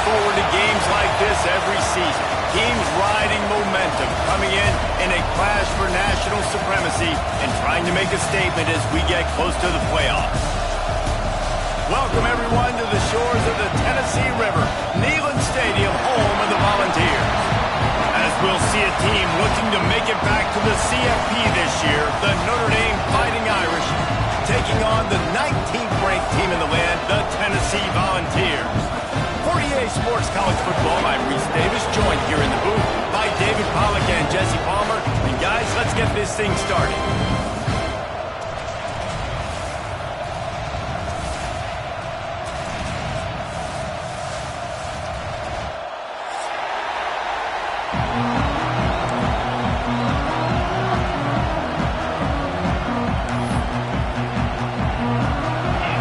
forward to games like this every season. Teams riding momentum, coming in a clash for national supremacy and trying to make a statement as we get close to the playoffs. Welcome, everyone, to the shores of the Tennessee River, Neyland Stadium, home of the Volunteers. As we'll see a team looking to make it back to the CFP this year, the Notre Dame Fighting Irish, taking on the 19th-ranked team in the land, the Tennessee Volunteers. For EA Sports College Football, I'm Reese Davis, joined here in the booth by David Pollack and Jesse Palmer. And guys, let's get this thing started.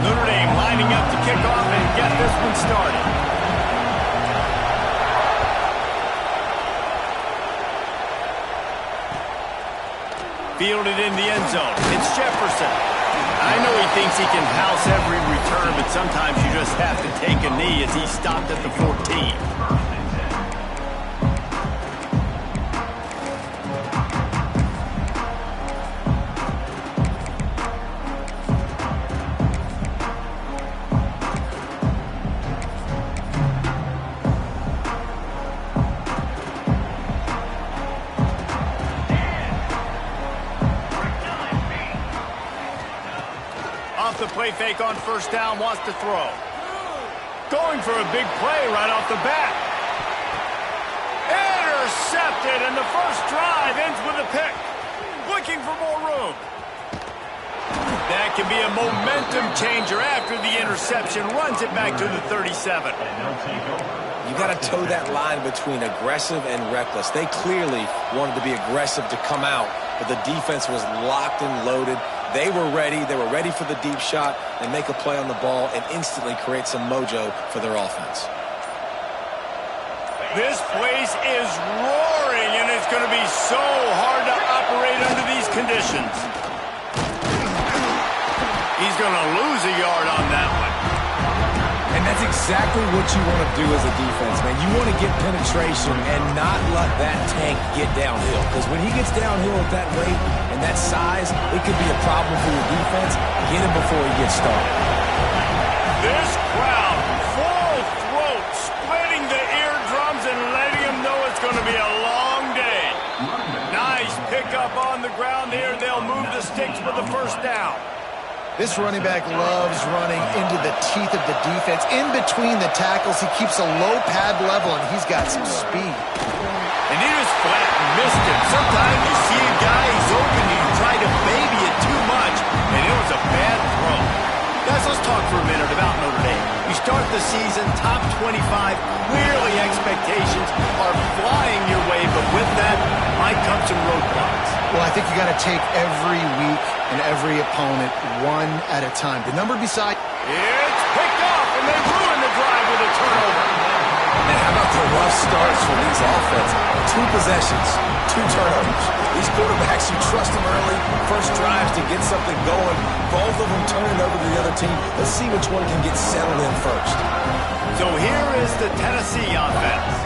Notre Dame lining up to kick off and get this one started. Fielded in the end zone. It's Jefferson. I know he thinks he can house every return, but sometimes you just have to take a knee as he stopped at the 14. The play fake on first down, wants to throw. Going for a big play right off the bat. Intercepted, and the first drive ends with a pick. Looking for more room. That can be a momentum changer after the interception. Runs it back to the 37. You got to toe that line between aggressive and reckless. They clearly wanted to be aggressive to come out, but the defense was locked and loaded. They were ready. They were ready for the deep shot and make a play on the ball and instantly create some mojo for their offense. This place is roaring, and it's going to be so hard to operate under these conditions. He's going to lose a yard on that one. And that's exactly what you want to do as a defense, man. You want to get penetration and not let that tank get downhill. Because when he gets downhill at that rate and that size, it could be a problem for your defense. Get him before he gets started. This crowd, full throat, splitting the eardrums and letting them know it's going to be a long day. Nice pickup on the ground here. They'll move the sticks for the first down. This running back loves running into the teeth of the defense. In between the tackles, he keeps a low pad level, and he's got some speed. And he just flat missed him. Sometimes you see a guy, he's open, you try to baby it too much, and it was a bad throw. Guys, let's talk for a minute about Notre Dame. You start the season top 25. Clearly expectations are flying your way, but with that might come some roadblocks. Well, I think you got to take every week and every opponent one at a time. The number beside... It's picked off, and they ruin the drive with a turnover. And how about the rough starts for these offenses? 2 possessions, 2 turnovers. These quarterbacks, you trust them early, first drives to get something going. Both of them turn it over to the other team. Let's see which one can get settled in first. So here is the Tennessee offense.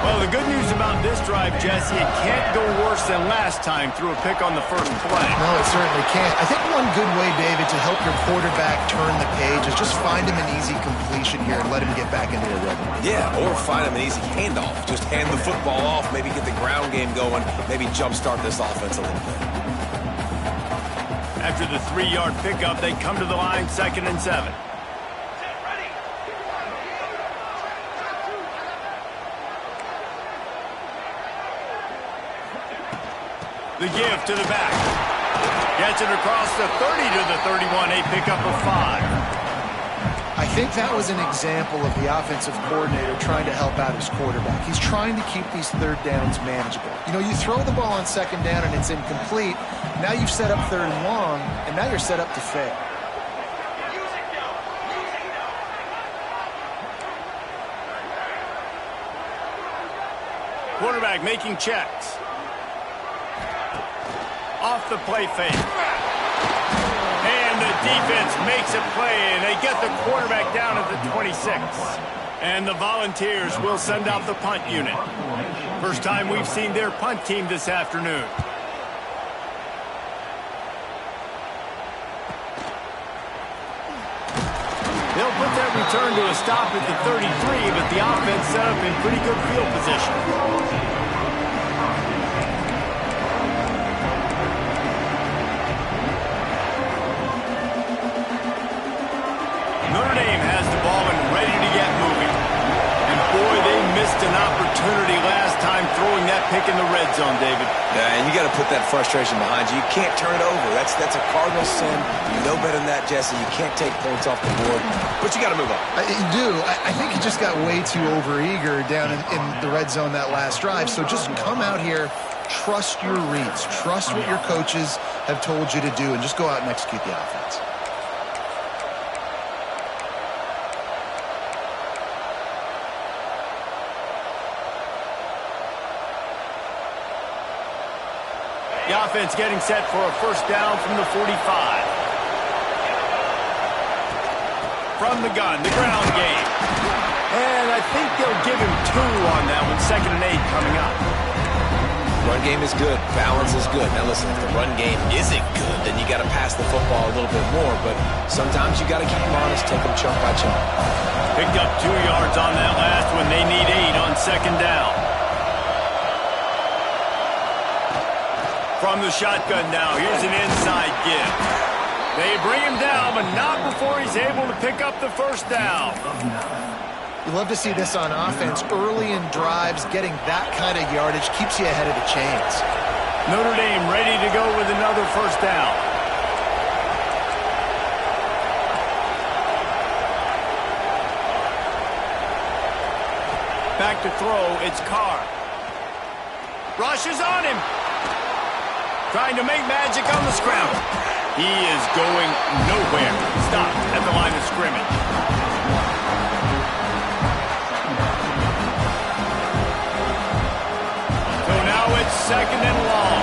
Well, the good news about this drive, Jesse, it can't go worse than last time through a pick on the first play. No, it certainly can't. I think one good way, David, to help your quarterback turn the page is just find him an easy completion here and let him get back into a rhythm. Yeah, or find him an easy handoff. Just hand the football off, maybe get the ground game going, maybe jumpstart this offense a little bit. After the 3-yard pickup, they come to the line, 2nd and 7. The give to the back. Gets it across the 30 to the 31, a pickup of 5. I think that was an example of the offensive coordinator trying to help out his quarterback. He's trying to keep these 3rd downs manageable. You know, you throw the ball on 2nd down and it's incomplete. Now you've set up 3rd and long, and now you're set up to fail. Quarterback making checks. Off the play fake. And the defense makes a play, and they get the quarterback down at the 26. And the Volunteers will send out the punt unit. First time we've seen their punt team this afternoon. They'll put that return to a stop at the 33, but the offense set up in pretty good field position. Notre Dame has the ball and ready to get moving. And boy, they missed an opportunity last time throwing that pick in the red zone, David. Yeah, and you got to put that frustration behind you. You can't turn it over. That's a cardinal sin. You know better than that, Jesse. You can't take points off the board, but you got to move on. You do. I think he just got way too overeager down in the red zone that last drive. So just come out here, trust your reads, trust what your coaches have told you to do, and just go out and execute the offense. The offense getting set for a first down from the 45. From the gun, the ground game. And I think they'll give him 2 on that one. 2nd and 8 coming up. Run game is good. Balance is good. Now listen, if the run game isn't good, then you got to pass the football a little bit more. But sometimes you got to keep them honest, take them chunk by chunk. Picked up 2 yards on that last one. They need 8 on 2nd down. From the shotgun now, here's an inside give. They bring him down, but not before he's able to pick up the first down. You love to see this on offense. Early in drives, getting that kind of yardage keeps you ahead of the chains. Notre Dame ready to go with another first down. Back to throw, it's Carr. Rush is on him. Trying to make magic on the scramble. He is going nowhere. Stopped at the line of scrimmage. So now it's 2nd and long.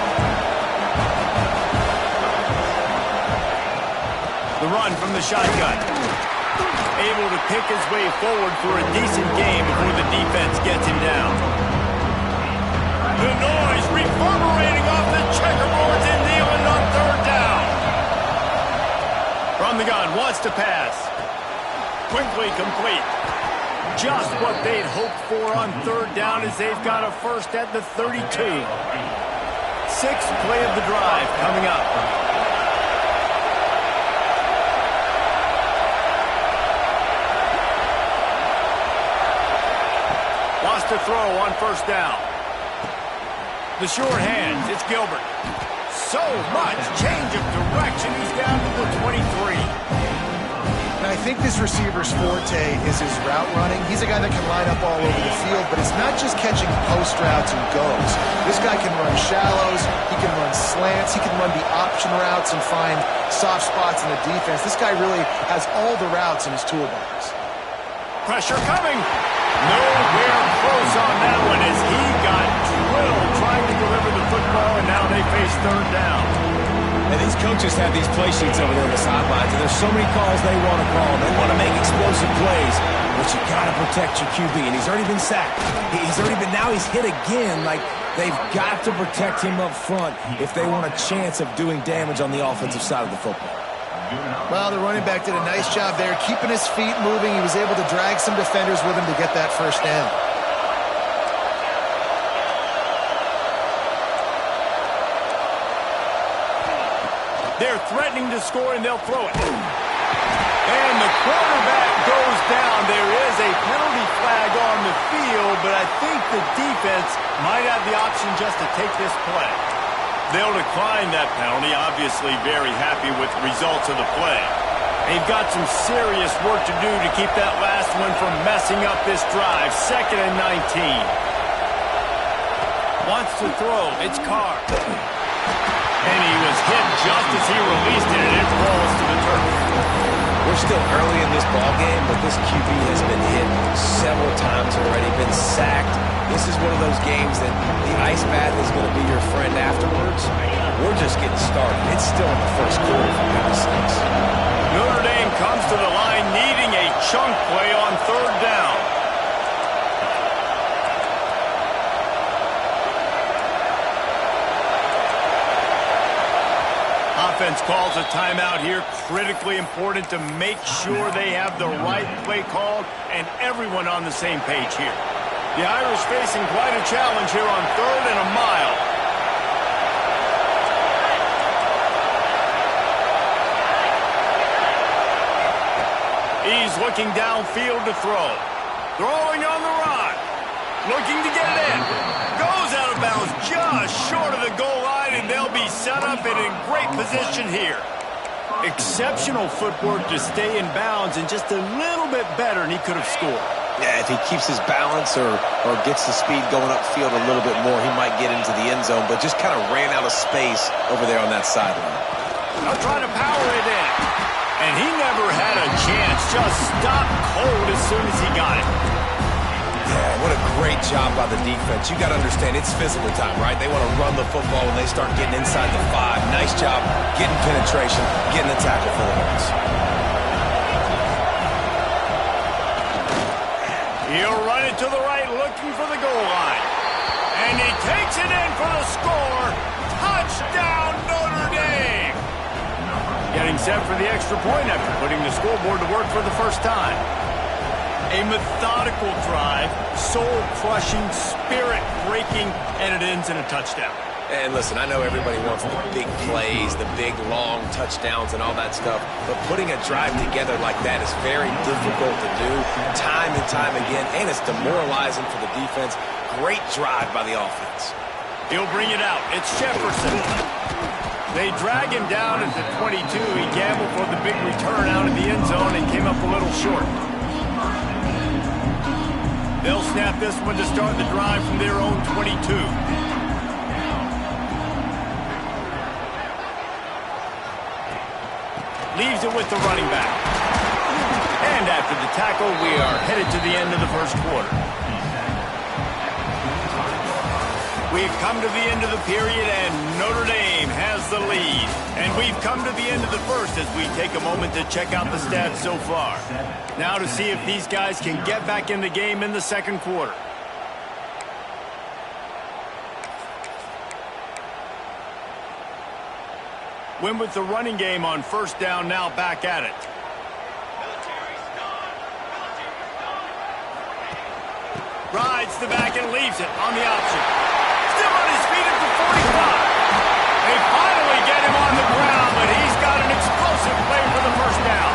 The run from the shotgun. Able to pick his way forward for a decent game before the defense gets him down. The noise reverberating off the checkerboards in Neyland on 3rd down. From the gun, wants to pass. Quickly complete. Just what they'd hoped for on 3rd down as they've got a first at the 32. 6th play of the drive coming up. Wants to throw on 1st down. The short hands, it's Gilbert. So much change of direction, he's down to the 23. And I think this receiver's forte is his route running. He's a guy that can line up all over the field, but it's not just catching post routes and goes. This guy can run shallows, he can run slants, he can run the option routes and find soft spots in the defense. This guy really has all the routes in his toolbox. Pressure coming. Nowhere close on that one as he got drilled trying to deliver the football, and now they face 3rd down. And these coaches have these play sheets over there on the sidelines, and there's so many calls they want to call. They want to make explosive plays, but you got to protect your QB, and he's already been sacked. Now he's hit again. Like, they've got to protect him up front if they want a chance of doing damage on the offensive side of the football. Well, the running back did a nice job there, keeping his feet moving. He was able to drag some defenders with him to get that first down. They're threatening to score, and they'll throw it. And the quarterback goes down. There is a penalty flag on the field, but I think the defense might have the option just to take this play. They'll decline that penalty, obviously very happy with the results of the play. They've got some serious work to do to keep that last one from messing up this drive. 2nd and 19. Wants to throw. It's Carr. And he was hit just as he released it, and it falls to the turf. We're still early in this ballgame, but this QB has been hit several times already, been sacked. This is one of those games that the ice bath is going to be your friend afterwards. We're just getting started. It's still in the first quarter, for goodness sakes. Notre Dame comes to the line needing a chunk play on third down. Offense calls a timeout here. Critically important to make sure they have the right play called and everyone on the same page here. The Irish facing quite a challenge here on 3rd and a mile. He's looking downfield to throw. Throwing on the run. Looking to get it in. Goes out of bounds just short of the goal line, and they'll be set up and in great position here. Exceptional footwork to stay in bounds and just a little bit better, and he could have scored. Yeah, if he keeps his balance or gets the speed going upfield a little bit more, he might get into the end zone, but just kind of ran out of space over there on that sideline. Now trying to power it in. And he never had a chance. Just stopped cold as soon as he got it. Yeah, what a great job by the defense. You got to understand, it's physical time, right? They want to run the football when they start getting inside the 5. Nice job getting penetration, getting the tackle for the Horns. He'll run it to the right, looking for the goal line. And he takes it in for the score. Touchdown, Notre Dame! Getting set for the extra point after putting the scoreboard to work for the first time. A methodical drive, soul-crushing, spirit-breaking, and it ends in a touchdown. And listen, I know everybody wants the big plays, the big, long touchdowns and all that stuff, but putting a drive together like that is very difficult to do time and time again, and it's demoralizing for the defense. Great drive by the offense. He'll bring it out. It's Jefferson. They drag him down at the 22. He gambled for the big return out of the end zone and came up a little short. They'll snap this one to start the drive from their own 22. Leaves it with the running back. And after the tackle, we are headed to the end of the first quarter. We've come to the end of the period, and Notre Dame has the lead. And we've come to the end of the first as we take a moment to check out the stats so far. Now to see if these guys can get back in the game in the second quarter. Win with the running game on first down, now back at it. Rides the back and leaves it on the option. Still on his feet at the 45. They finally get him on the ground, but he's got an explosive play for the first down.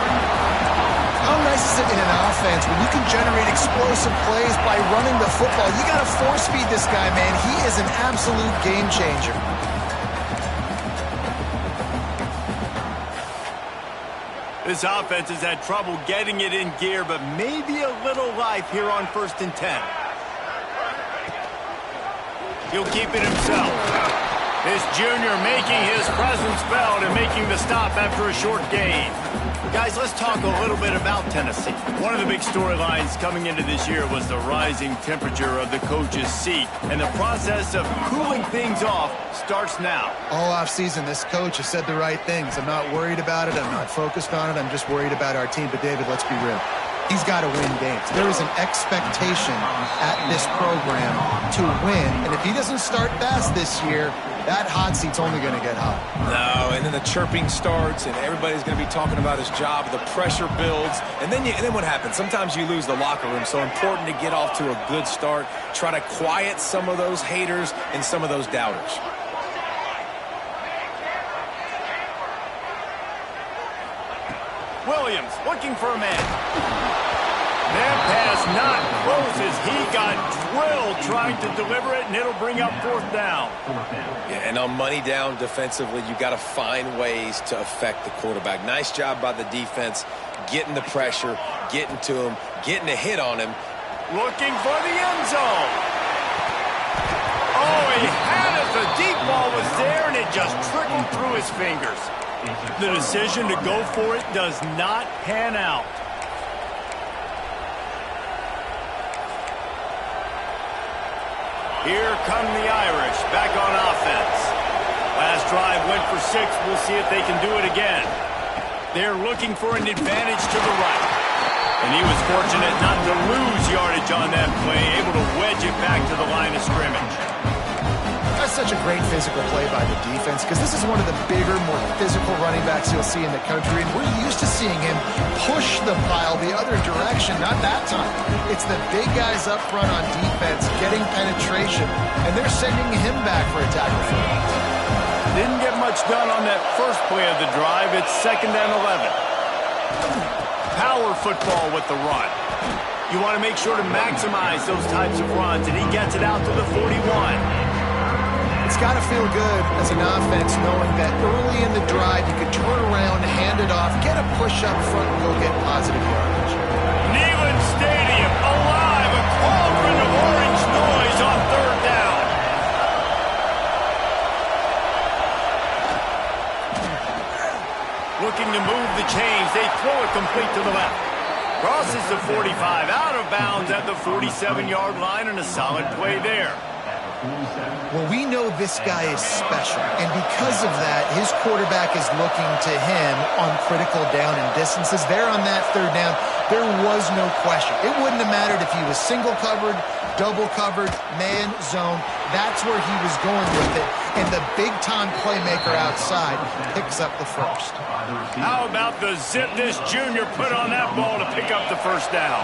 How nice is it in an offense when you can generate explosive plays by running the football? You got to force feed this guy, man. He is an absolute game changer. This offense has had trouble getting it in gear, but maybe a little life here on 1st and 10. He'll keep it himself. This junior making his presence felt and making the stop after a short gain. Guys, let's talk a little bit about Tennessee. One of the big storylines coming into this year was the rising temperature of the coach's seat, and the process of cooling things off starts now. All offseason, this coach has said the right things. I'm not worried about it. I'm not focused on it. I'm just worried about our team. But, David, let's be real. He's got to win games. There is an expectation at this program to win. And if he doesn't start fast this year, that hot seat's only going to get hot. No, and then the chirping starts, and everybody's going to be talking about his job. The pressure builds, and then what happens? Sometimes you lose the locker room. So important to get off to a good start. Try to quiet some of those haters and some of those doubters. Williams looking for a man. That pass not close as he got drilled trying to deliver it, and it'll bring up 4th down. Yeah, and on money down defensively, you got to find ways to affect the quarterback. Nice job by the defense, getting the pressure, getting to him, getting a hit on him. Looking for the end zone. Oh, he had it. The deep ball was there, and it just trickled through his fingers. The decision to go for it does not pan out. Here come the Irish back on offense. Last drive went for 6. We'll see if they can do it again. They're looking for an advantage to the right. And he was fortunate not to lose yardage on that play, able to wedge it back to the line of scrimmage. That's such a great physical play by the defense because this is one of the bigger, more physical running backs you'll see in the country, and we're used to seeing him push the pile the other direction. Not that time. It's the big guys up front on defense getting penetration, and they're sending him back for a tackle for loss. Didn't get much done on that first play of the drive. It's 2nd and 11. Power football with the run. You want to make sure to maximize those types of runs, and he gets it out to the 41. It's got to feel good as an offense knowing that early in the drive you could turn around, hand it off, get a push up front, and go get positive yardage. Neyland Stadium alive, a cauldron of orange noise on 3rd down. Looking to move the chains, they throw it complete to the left. Crosses the 45, out of bounds at the 47-yard line, and a solid play there. Well, we know this guy is special, and because of that, his quarterback is looking to him on critical down and distances. There on that 3rd down, there was no question. It wouldn't have mattered if he was single covered, double covered, man, zone. That's where he was going with it, and the big-time playmaker outside picks up the first. How about the zip this junior put on that ball to pick up the 1st down?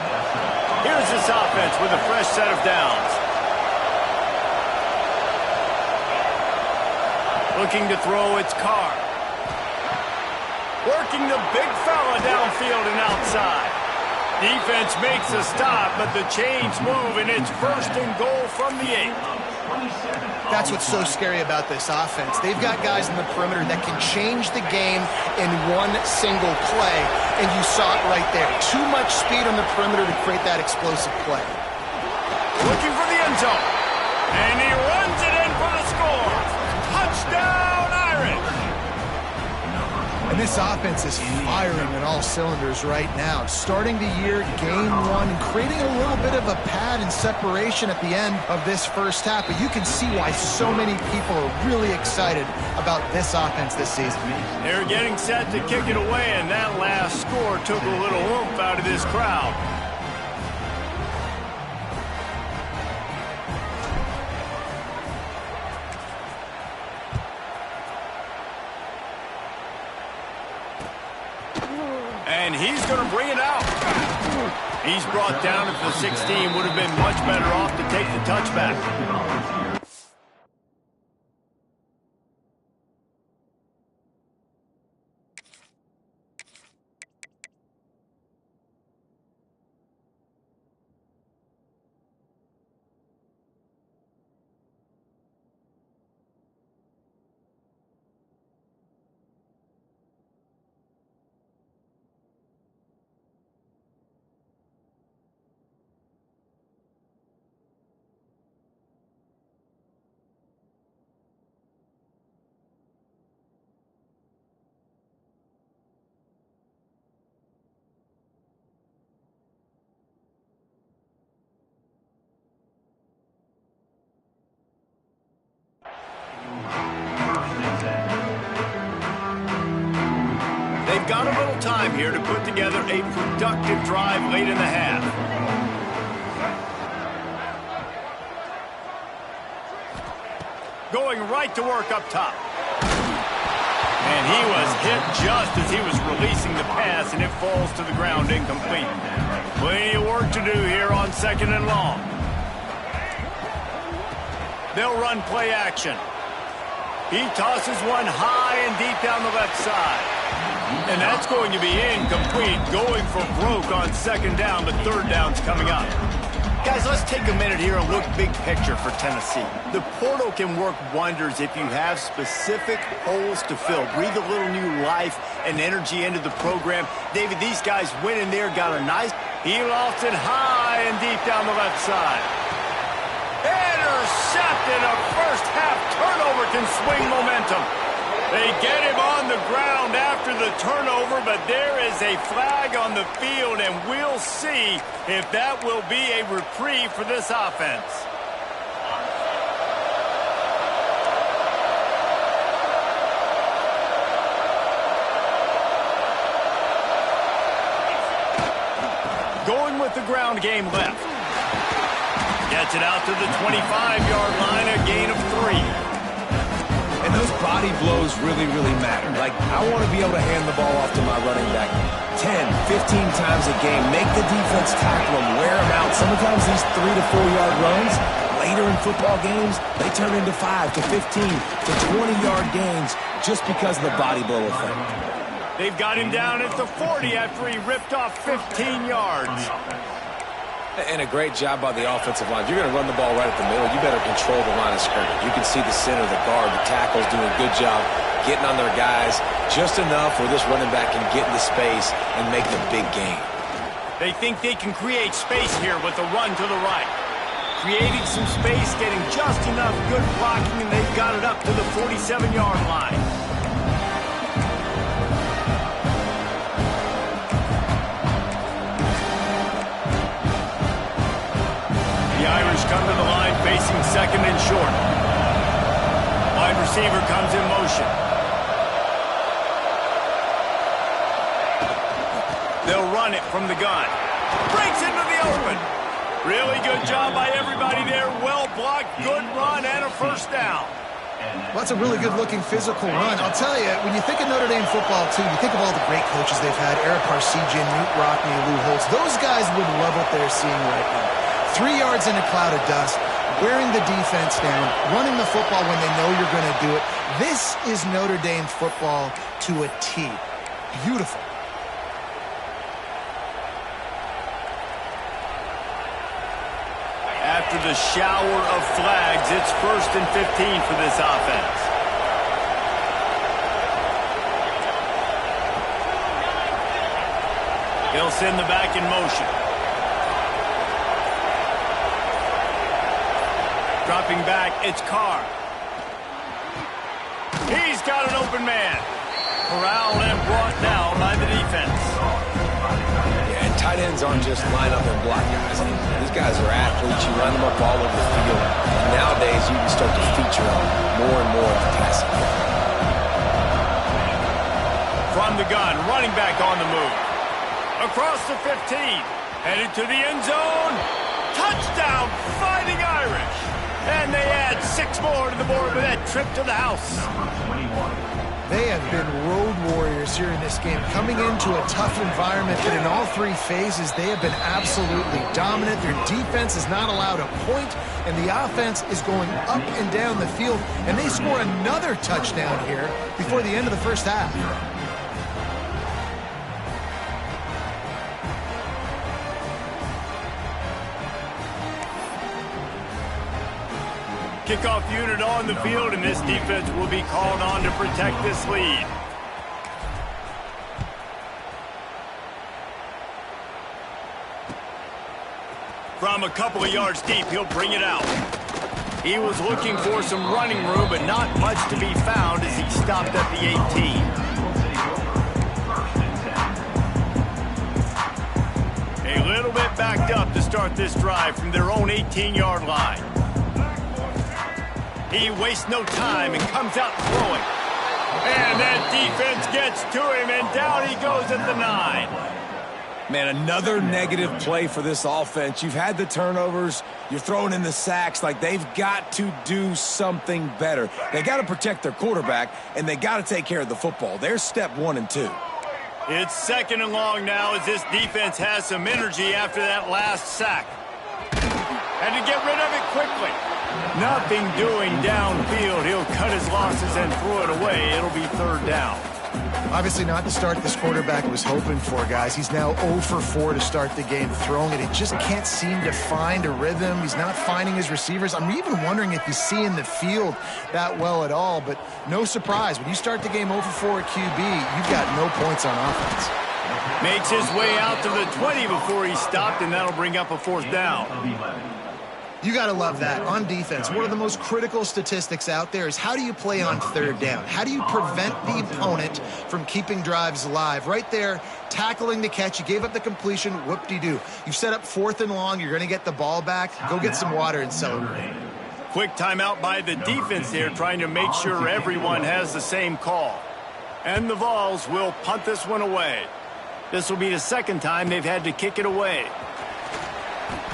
Here's this offense with a fresh set of downs. Looking to throw, it's Carr. Working the big fella downfield and outside. Defense makes a stop, but the chains move, and it's 1st and goal from the 8. That's what's so scary about this offense. They've got guys in the perimeter that can change the game in one single play, and you saw it right there. Too much speed on the perimeter to create that explosive play. Looking for the end zone, and he runs it in for the score. Touchdown, Irish! And this offense is firing on all cylinders right now. Starting the year, game 1, and creating a little bit of a pad and separation at the end of this first half. But you can see why so many people are really excited about this offense this season. They're getting set to kick it away, and that last score took a little oomph out of this crowd. And he's going to bring it out. He's brought down at the 16. Would have been much better off to take the touchback. They've got a little time here to put together a productive drive late in the half. Going right to work up top. And he was hit just as he was releasing the pass, and it falls to the ground incomplete. Plenty of work to do here on 2nd and long. They'll run play action. He tosses one high and deep down the left side. And that's going to be incomplete, going for broke on 2nd down, but 3rd down's coming up. Guys, let's take a minute here and look big picture for Tennessee. The portal can work wonders if you have specific holes to fill. Breathe a little new life and energy into the program. David, these guys went in there, got a nice... He lost it high and deep down the left side. Intercepted. A first-half turnover can swing momentum. They get him on the ground after the turnover, but there is a flag on the field, and we'll see if that will be a reprieve for this offense. going with the ground game left. Gets it out to the 25-yard line, a gain of 3. And those body blows really, really matter. Like, I want to be able to hand the ball off to my running back 10, 15 times a game. Make the defense tackle them, wear them out. Sometimes these 3 to 4 yard runs, later in football games, they turn into 5 to 15 to 20-yard gains just because of the body blow effect. They've got him down at the 40 after he ripped off 15 yards. And a great job by the offensive line. If you're going to run the ball right at the middle, you better control the line of scrimmage. You can see the center, the guard, the tackles doing a good job getting on their guys just enough where this running back can get into space and make the big gain. They think they can create space here with a run to the right. Creating some space, getting just enough good blocking, and they've got it up to the 47-yard line. The Irish come to the line facing second and short. Wide receiver comes in motion. They'll run it from the gun. Breaks into the open. Really good job by everybody there. Well blocked, good run, and a first down. Well, that's a really good-looking physical run. I'll tell you, when you think of Notre Dame football, too, you think of all the great coaches they've had, Eric Parsegian, Newt Rockne, Lou Holtz. Those guys would love what they're seeing right now. 3 yards in a cloud of dust, wearing the defense down, running the football when they know you're going to do it. This is Notre Dame football to a T. Beautiful. After the shower of flags, it's 1st and 15 for this offense. He'll send the back in motion. Dropping back, it's Carr. He's got an open man. Corralled and brought down by the defense. Yeah, and tight ends aren't just line up and block guys. These guys are athletes. You line them up all over the field. And nowadays, you can start to feature them more and more in the passing game. From the gun, running back on the move. Across the 15. Headed to the end zone. Touchdown, Fighting Irish. And they add 6 more to the board with that trip to the house. They have been road warriors here in this game, coming into a tough environment, but in all 3 phases, they have been absolutely dominant. Their defense is not allowed a point, and the offense is going up and down the field, and they score another touchdown here before the end of the first half. Kickoff unit on the field, and this defense will be called on to protect this lead. From a couple of yards deep, he'll bring it out. He was looking for some running room, but not much to be found as he stopped at the 18. A little bit backed up to start this drive from their own 18-yard line. He wastes no time and comes out throwing. And that defense gets to him, and down he goes at the 9. Man, another negative play for this offense. You've had the turnovers. You're throwing in the sacks. Like, they've got to do something better. They got to protect their quarterback, and they got to take care of the football. There's step 1 and 2. It's 2nd and long now as this defense has some energy after that last sack. And to get rid of it quickly. Nothing doing downfield. He'll cut his losses and throw it away. It'll be 3rd down. Obviously not the start this quarterback was hoping for, guys. He's now 0 for 4 to start the game throwing it. He just can't seem to find a rhythm. He's not finding his receivers. I'm even wondering if he's seeing the field that well at all, but no surprise. When you start the game 0 for 4 at QB, you've got no points on offense. Makes his way out to the 20 before he stopped, and that'll bring up a 4th down. You got to love that. On defense, one of the most critical statistics out there is how do you play on 3rd down? How do you prevent the opponent from keeping drives alive? Right there, tackling the catch. You gave up the completion. Whoop-de-doo. You've set up 4th and long. You're going to get the ball back. Go get some water and celebrate. Quick timeout by the defense there, trying to make sure everyone has the same call. And the Vols will punt this one away. This will be the second time they've had to kick it away.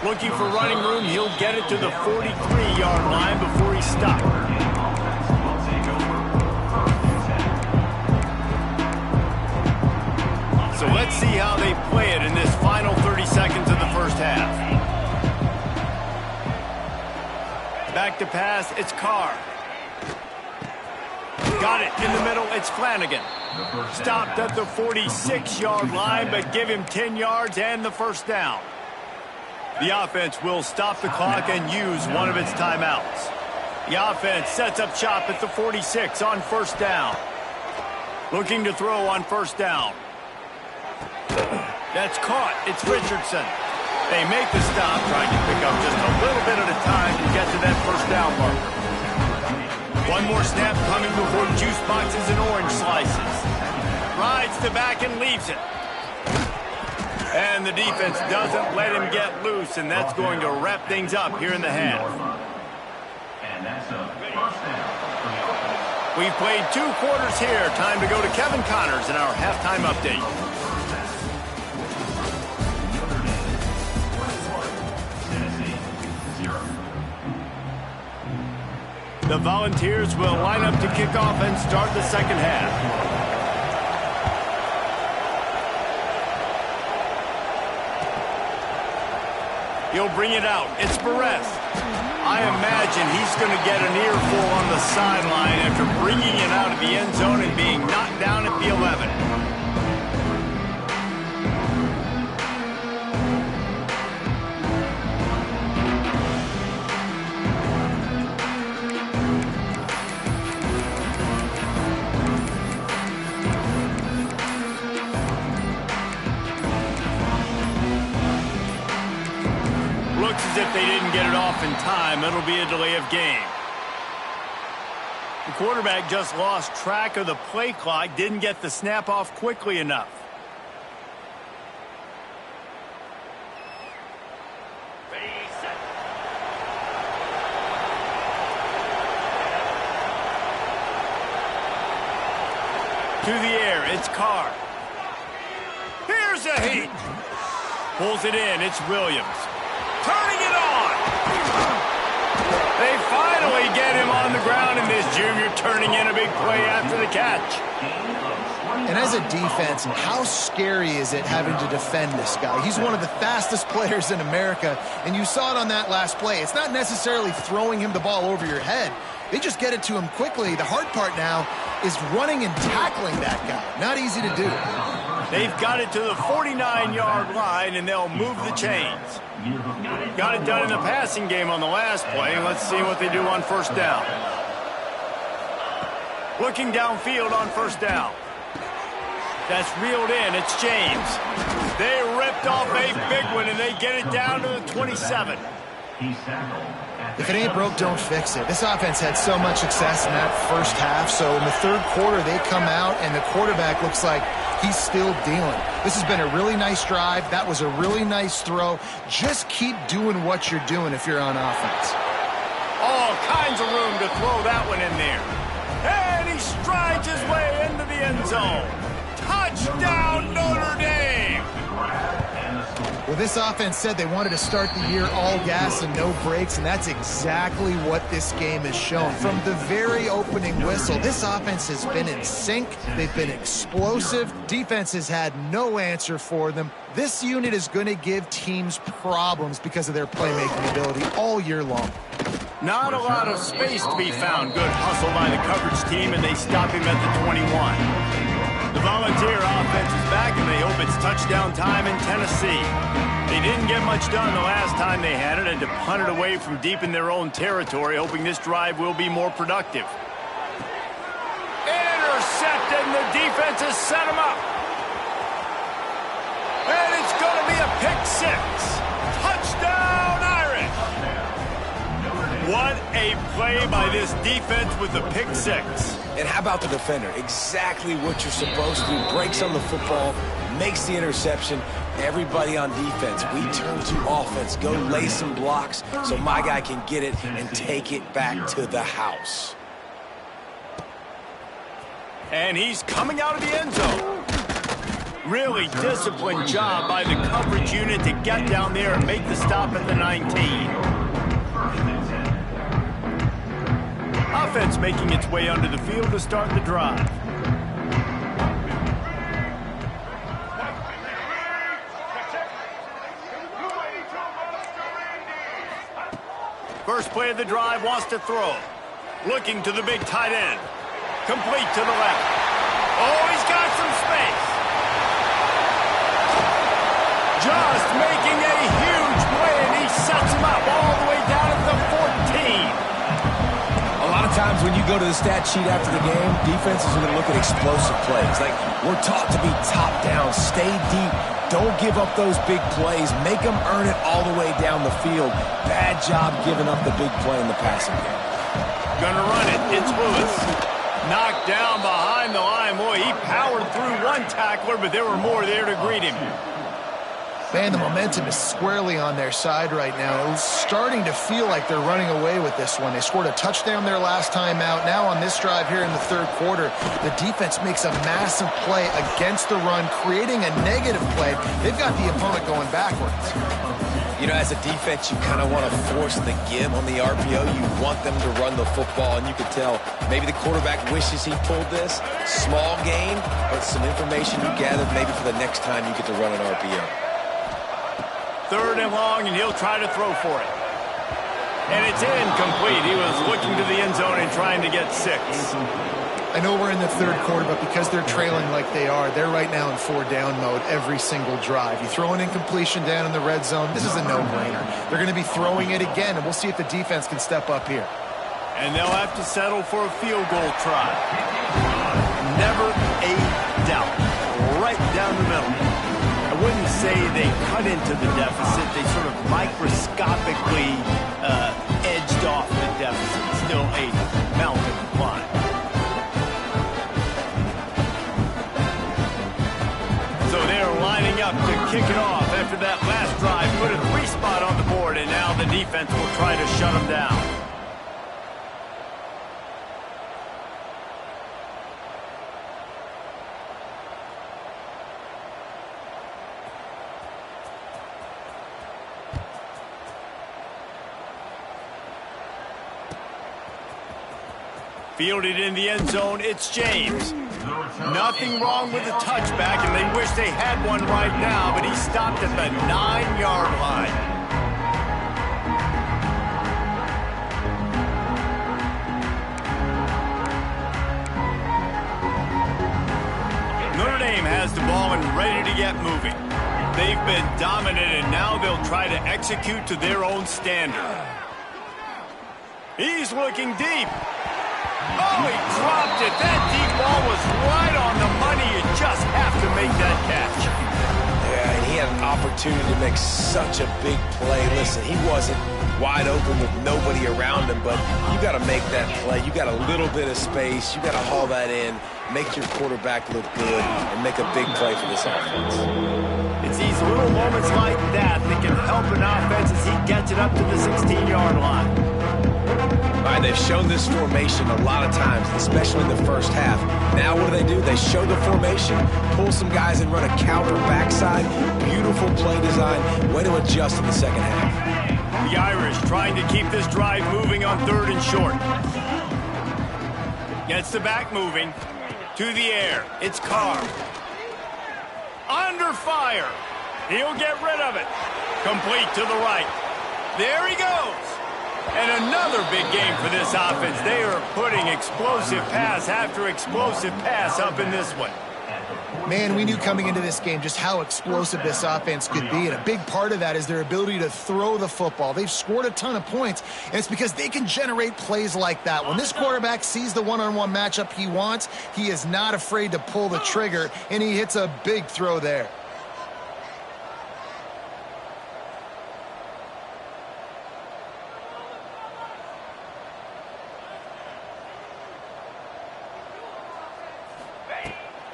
Looking for running room, he'll get it to the 43-yard line before he stopped. So let's see how they play it in this final 30 seconds of the first half. Back to pass, it's Carr. Got it in the middle, it's Flanagan. Stopped at the 46-yard line, but give him 10 yards and the first down. The offense will stop the clock and use one of its timeouts. The offense sets up shop at the 46 on first down. Looking to throw on first down. That's caught. It's Richardson. They make the stop, trying to pick up just a little bit at a time to get to that first down marker. One more snap coming before juice boxes and orange slices. Rides the back and leaves it. And the defense doesn't let him get loose, and that's going to wrap things up here in the half. We've played 2 quarters here. Time to go to Kevin Connors in our halftime update. The Volunteers will line up to kick off and start the second half. He'll bring it out. It's Perez. I imagine he's going to get an earful on the sideline after bringing it out of the end zone and being knocked down at the 11. As if they didn't get it off in time, it'll be a delay of game. The quarterback just lost track of the play clock, didn't get the snap off quickly enough. To the air, it's Carr. Here's a heat. Pulls it in, it's Williams. Turning it on. They finally get him on the ground, and this junior turning in a big play after the catch. And as a defense, how scary is it having to defend this guy? He's one of the fastest players in America, and you saw it on that last play. It's not necessarily throwing him the ball over your head. They just get it to him quickly. The hard part now is running and tackling that guy. Not easy to do. They've got it to the 49-yard line, and they'll move the chains. Got it done in the passing game on the last play. Let's see what they do on first down. Looking downfield on first down. That's reeled in. It's James. They ripped off a big one, and they get it down to the 27. If it ain't broke, don't fix it. This offense had so much success in that first half, so in the third quarter they come out and the quarterback looks like he's still dealing. This has been a really nice drive. That was a really nice throw. Just keep doing what you're doing if you're on offense. All kinds of room to throw that one in there. And he strides his way into the end zone. Touchdown, Notre Dame! Well, this offense said they wanted to start the year all gas and no brakes, and that's exactly what this game has shown. From the very opening whistle, this offense has been in sync. They've been explosive. Defense has had no answer for them. This unit is going to give teams problems because of their playmaking ability all year long. Not a lot of space to be found. Good hustle by the coverage team, and they stop him at the 21. The Volunteer offense is back, and they hope it's touchdown time in Tennessee. They didn't get much done the last time they had it, and to punt it away from deep in their own territory, hoping this drive will be more productive. Intercepted, and the defense has set him up. And it's going to be a pick six. Touchdown, Irish! What a play by this defense with the pick six. And how about the defender? Exactly what you're supposed to do. Breaks on the football, makes the interception. Everybody on defense, we turn to offense. Go lay some blocks so my guy can get it and take it back to the house. And he's coming out of the end zone. Really disciplined job by the coverage unit to get down there and make the stop at the 19. Offense making its way onto the field to start the drive. First play of the drive, wants to throw. Looking to the big tight end. Complete to the left. Oh, he's got some space. Just making a huge play, and he sets him up all the way down at the 14. A lot of times when you go to the stat sheet after the game, defenses are going to look at explosive plays. Like, we're taught to be top down, stay deep, don't give up those big plays, make them earn it all the way down the field. Bad job giving up the big play in the passing game. Gonna run it, it's Lewis. Knocked down behind the line. Boy, he powered through one tackler, but there were more there to greet him. Man, the momentum is squarely on their side right now. It's starting to feel like they're running away with this one. They scored a touchdown their last time out. Now on this drive here in the third quarter, the defense makes a massive play against the run, creating a negative play. They've got the opponent going backwards. You know, as a defense, you kind of want to force the give on the RPO. You want them to run the football, and you can tell maybe the quarterback wishes he pulled this. Small gain, but some information you gathered maybe for the next time you get to run an RPO. Third and long, and he'll try to throw for it. And it's incomplete. He was looking to the end zone and trying to get 6. I know we're in the third quarter, but because they're trailing like they are, they're right now in 4-down mode every single drive. You throw an incompletion down in the red zone, this is a no-brainer. They're going to be throwing it again, and we'll see if the defense can step up here. And they'll have to settle for a field goal try. Never a doubt. Right down the middle. I wouldn't say they cut into the deficit. They sort of microscopically edged off the deficit. Still a mountain to climb. So they're lining up to kick it off after that last drive. Put a 3-spot on the board, and now the defense will try to shut them down. Fielded in the end zone, it's James. Nothing wrong with the touchback, and they wish they had one right now, but he stopped at the 9-yard line. Notre Dame has the ball and ready to get moving. They've been dominant, and now they'll try to execute to their own standard. He's looking deep. Oh, he dropped it. That deep ball was right on the money. You just have to make that catch. Yeah, and he had an opportunity to make such a big play. Listen, he wasn't wide open with nobody around him, but you got to make that play. You got a little bit of space. You got to haul that in, make your quarterback look good, and make a big play for this offense. It's these little moments like that that can help an offense as he gets it up to the 16-yard line. All right, they've shown this formation a lot of times, especially in the first half. Now what do? They show the formation, pull some guys and run a counter backside. Beautiful play design. Way to adjust in the second half. The Irish trying to keep this drive moving on 3rd and short. Gets the back moving. To the air. It's Carr. Under fire. He'll get rid of it. Complete to the right. There he goes. And another big game for this offense. They are putting explosive pass after explosive pass up in this one. Man, we knew coming into this game just how explosive this offense could be, and a big part of that is their ability to throw the football. They've scored a ton of points, and it's because they can generate plays like that. When this quarterback sees the one-on-one matchup he wants, he is not afraid to pull the trigger, and he hits a big throw there.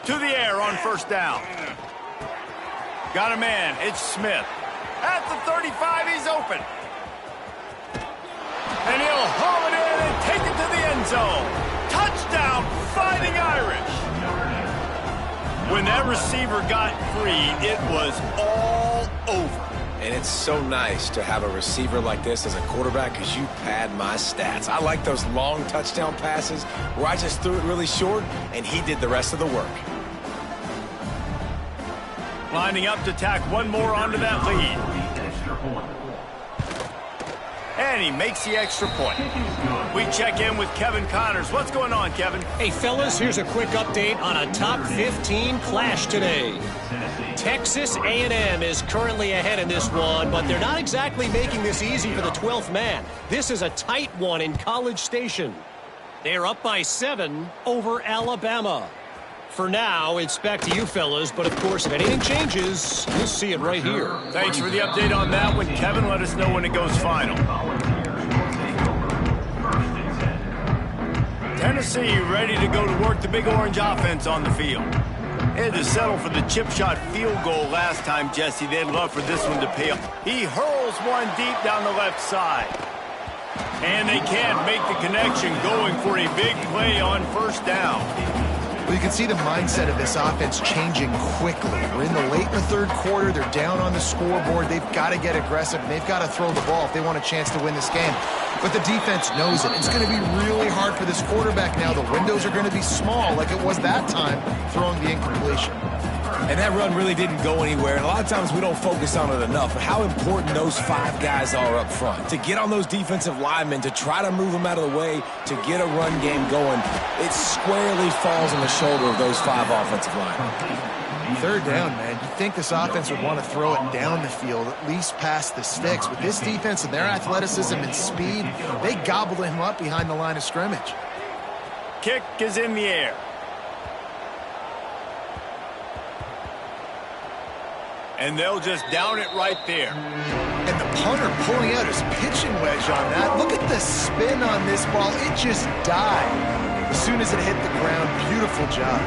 To the air on 1st down. Got a man. It's Smith. At the 35, he's open. And he'll haul it in and take it to the end zone. Touchdown, Fighting Irish. When that receiver got free, it was all over. And it's so nice to have a receiver like this as a quarterback because you pad my stats. I like those long touchdown passes where I just threw it really short and he did the rest of the work. Lining up to tack one more onto that lead. And he makes the extra point. We check in with Kevin Connors. What's going on, Kevin? Hey, fellas, here's a quick update on a top 15 clash today. Texas A&M is currently ahead in this one, but they're not exactly making this easy for the 12th man. This is a tight one in College Station. They're up by 7 over Alabama. For now, it's back to you fellas, but of course, if anything changes, you'll see it right here. Thanks for the update on that one, Kevin. Let us know when it goes final. Tennessee ready to go to work the Big Orange offense on the field. They had to settle for the chip shot field goal last time, Jesse. They'd love for this one to pay off. He hurls one deep down the left side. And they can't make the connection, going for a big play on first down. Well, you can see the mindset of this offense changing quickly. We're in the late in the third quarter. They're down on the scoreboard. They've got to get aggressive, and they've got to throw the ball if they want a chance to win this game. But the defense knows it. It's going to be really hard for this quarterback now. The windows are going to be small like it was that time throwing the incompletion. And that run really didn't go anywhere. And a lot of times we don't focus on it enough. But how important those 5 guys are up front. To get on those defensive linemen, to try to move them out of the way, to get a run game going, it squarely falls on the shoulder of those 5 offensive linemen. Third down, man. You'd think this offense would want to throw it down the field, at least past the sticks. With this defense and their athleticism and speed, they gobbled him up behind the line of scrimmage. Kick is in the air. And they'll just down it right there. And the punter pulling out his pitching wedge on that. Look at the spin on this ball. It just died as soon as it hit the ground. Beautiful job.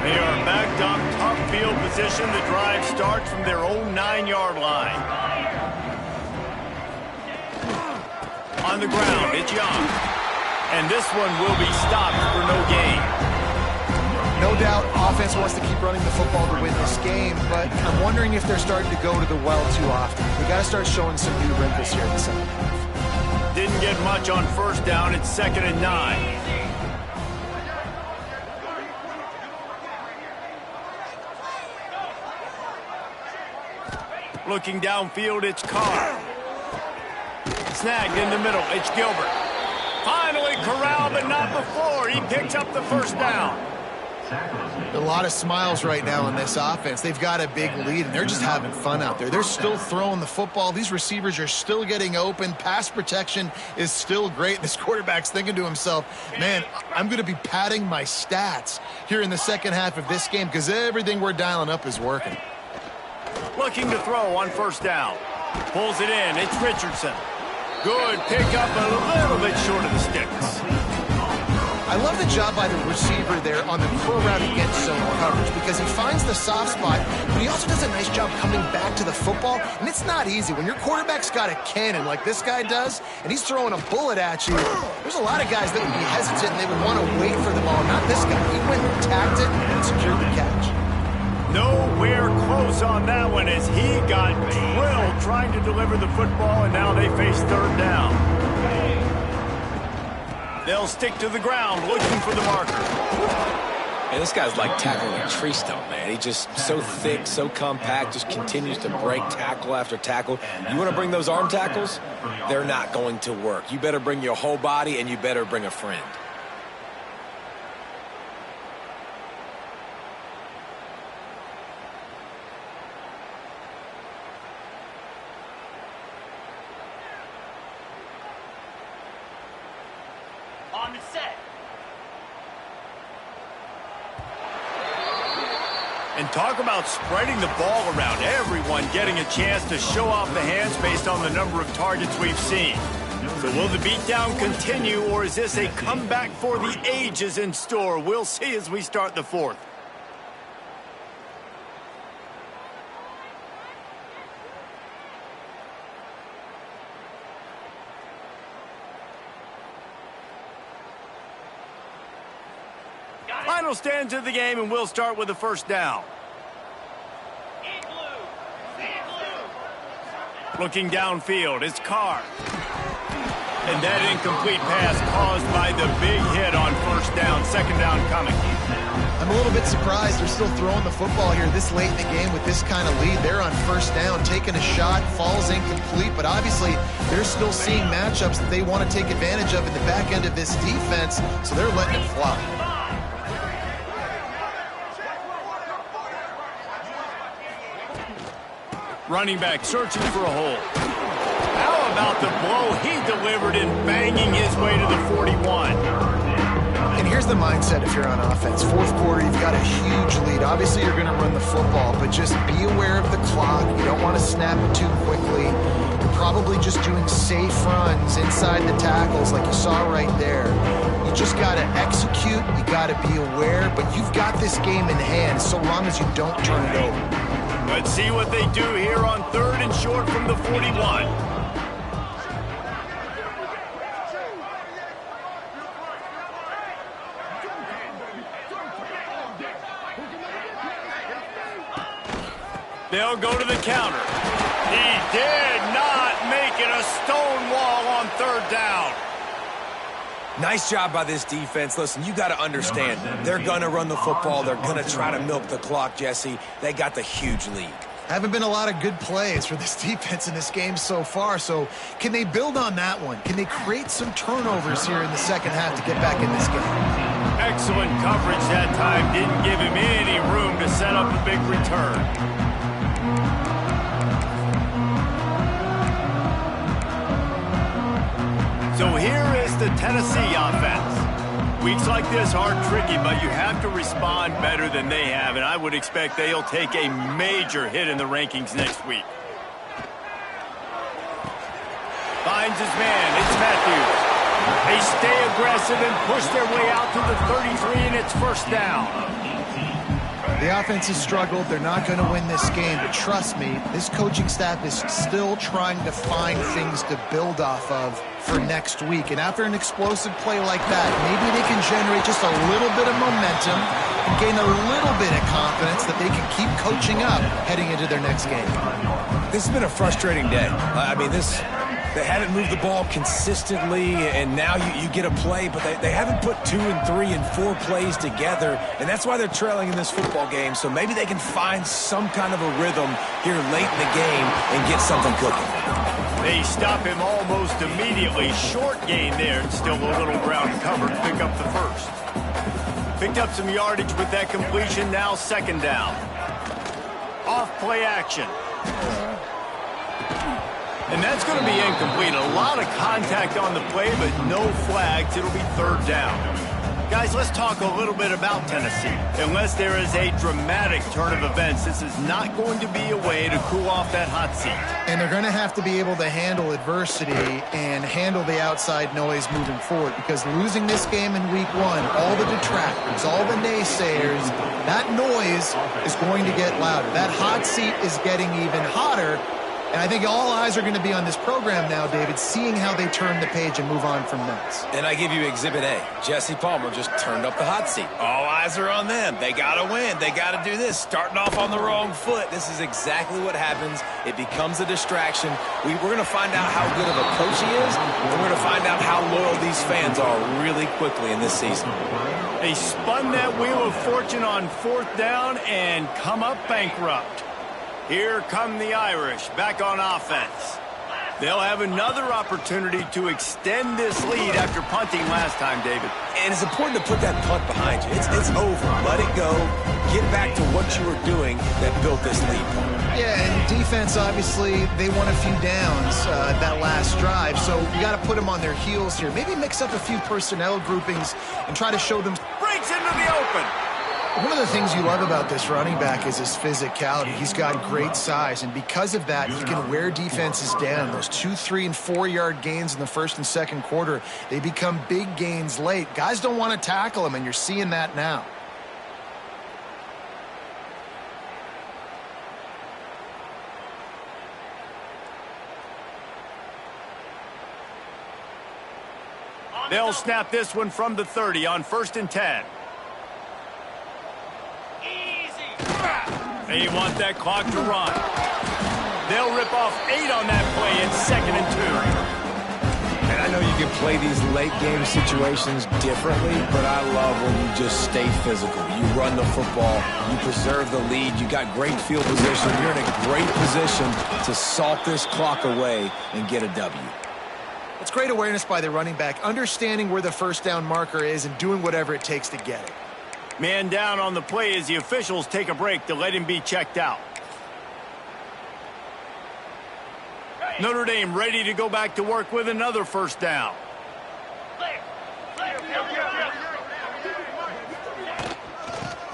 They are backed up, top field position. The drive starts from their own 9-yard line. On the ground, it's Young. And this one will be stopped for no gain. No doubt, offense wants to keep running the football to win this game, but I'm wondering if they're starting to go to the well too often. We got to start showing some new wrinkles here in the second half. Didn't get much on first down. It's 2nd and 9. Looking downfield, it's Carr. Snagged in the middle, it's Gilbert. Finally corralled, but not before. He picks up the first down. A lot of smiles right now in this offense. They've got a big lead, and they're just having fun out there. They're still throwing the football. These receivers are still getting open. Pass protection is still great. This quarterback's thinking to himself, man, I'm going to be padding my stats here in the second half of this game because everything we're dialing up is working. Looking to throw on first down. Pulls it in. It's Richardson. Good pick up, a little bit short of the sticks. I love the job by the receiver there on the pro route against zone coverage because he finds the soft spot, but he also does a nice job coming back to the football, and it's not easy. When your quarterback's got a cannon like this guy does, and he's throwing a bullet at you, there's a lot of guys that would be hesitant and they would want to wait for the ball. Not this guy. He went and tapped it and secured the catch. Nowhere close on that one as he got drilled trying to deliver the football, and now they face third down. They'll stick to the ground looking for the marker. And this guy's like tackling a tree stump, man. He's just so thick, so compact, just continues to break tackle after tackle. You want to bring those arm tackles? They're not going to work. You better bring your whole body, and you better bring a friend. On the set. And talk about spreading the ball around. Everyone getting a chance to show off the hands based on the number of targets we've seen. So will the beatdown continue, or is this a comeback for the ages in store? We'll see as we start the fourth. Final stands of the game, and we'll start with the first down. Looking downfield, it's Carr. And that incomplete pass caused by the big hit on first down. Second down coming. I'm a little bit surprised they're still throwing the football here this late in the game with this kind of lead. They're on first down, taking a shot, falls incomplete, but obviously they're still seeing matchups that they want to take advantage of in the back end of this defense, so they're letting it fly. Running back searching for a hole. How about the blow he delivered in banging his way to the 41? And here's the mindset if you're on offense. Fourth quarter, you've got a huge lead. Obviously, you're going to run the football, but just be aware of the clock. You don't want to snap it too quickly. You're probably just doing safe runs inside the tackles like you saw right there. You just got to execute. You got to be aware, but you've got this game in hand so long as you don't turn it over. Let's see what they do here on 3rd and short from the 41. They'll go to the counter. He did not make it a stone wall on 3rd down. Nice job by this defense. Listen, you got to understand, they're going to run the football. They're going to try to milk the clock, Jesse. They got the huge lead. Haven't been a lot of good plays for this defense in this game so far, so can they build on that one? Can they create some turnovers here in the second half to get back in this game? Excellent coverage that time. Didn't give him any room to set up a big return. So here is the Tennessee offense. Weeks like this are tricky, but you have to respond better than they have, and I would expect they'll take a major hit in the rankings next week. Finds his man. It's Matthews. They stay aggressive and push their way out to the 33, and it's first down. The offense has struggled. They're not going to win this game, but trust me, this coaching staff is still trying to find things to build off of for next week. And after an explosive play like that, maybe they can generate just a little bit of momentum and gain a little bit of confidence that they can keep coaching up heading into their next game. This has been a frustrating day. I mean, they haven't moved the ball consistently, and now you get a play, but they haven't put 2 and 3 and 4 plays together, and that's why they're trailing in this football game. So maybe they can find some kind of a rhythm here late in the game and get something cooking. They stop him almost immediately. Short gain there, and still a little ground cover to pick up the first. Picked up some yardage with that completion, now second down. Off play action. And that's going to be incomplete. A lot of contact on the play, but no flags. It'll be third down. Guys, let's talk a little bit about Tennessee. Unless there is a dramatic turn of events, this is not going to be a way to cool off that hot seat. And they're going to have to be able to handle adversity and handle the outside noise moving forward, because losing this game in week 1, all the detractors, all the naysayers, that noise is going to get louder. That hot seat is getting even hotter. And I think all eyes are going to be on this program now, David, seeing how they turn the page and move on from this. And I give you Exhibit A. Jesse Palmer just turned up the hot seat. All eyes are on them. They got to win. They got to do this. Starting off on the wrong foot. This is exactly what happens. It becomes a distraction. We're going to find out how good of a coach he is, and we're going to find out how loyal these fans are really quickly in this season. They spun that wheel of fortune on fourth down and come up bankrupt. Here come the Irish back on offense. They'll have another opportunity to extend this lead after punting last time, David. And it's important to put that punt behind you. It's over. Let it go. Get back to what you were doing that built this lead. Yeah, and defense, obviously, they won a few downs that last drive, so you got to put them on their heels here. Maybe mix up a few personnel groupings and try to show them. Breaks into the open. One of the things you love about this running back is his physicality. He's got great size, and because of that, he can wear defenses down. Those 2, 3, and 4-yard gains in the first and second quarter, they become big gains late. Guys don't want to tackle him, and you're seeing that now. They'll snap this one from the 30 on 1st and 10. They want that clock to run. They'll rip off 8 on that play. It's 2nd and 2. And I know you can play these late-game situations differently, but I love when you just stay physical. You run the football. You preserve the lead. You got great field position. You're in a great position to salt this clock away and get a W. It's great awareness by the running back, understanding where the first down marker is and doing whatever it takes to get it. Man down on the play as the officials take a break to let him be checked out. Notre Dame ready to go back to work with another first down.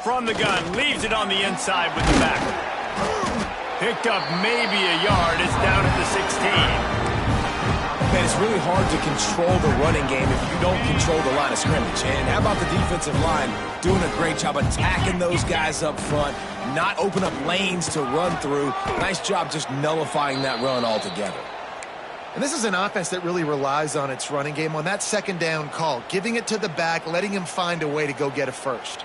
From the gun, leaves it on the inside with the back. Picked up maybe a yard. It's down at the 16. Man, it's really hard to control the running game if you don't control the line of scrimmage. And how about the defensive line doing a great job attacking those guys up front, not open up lanes to run through. Nice job just nullifying that run altogether. And this is an offense that really relies on its running game on that second down call, giving it to the back, letting him find a way to go get a first.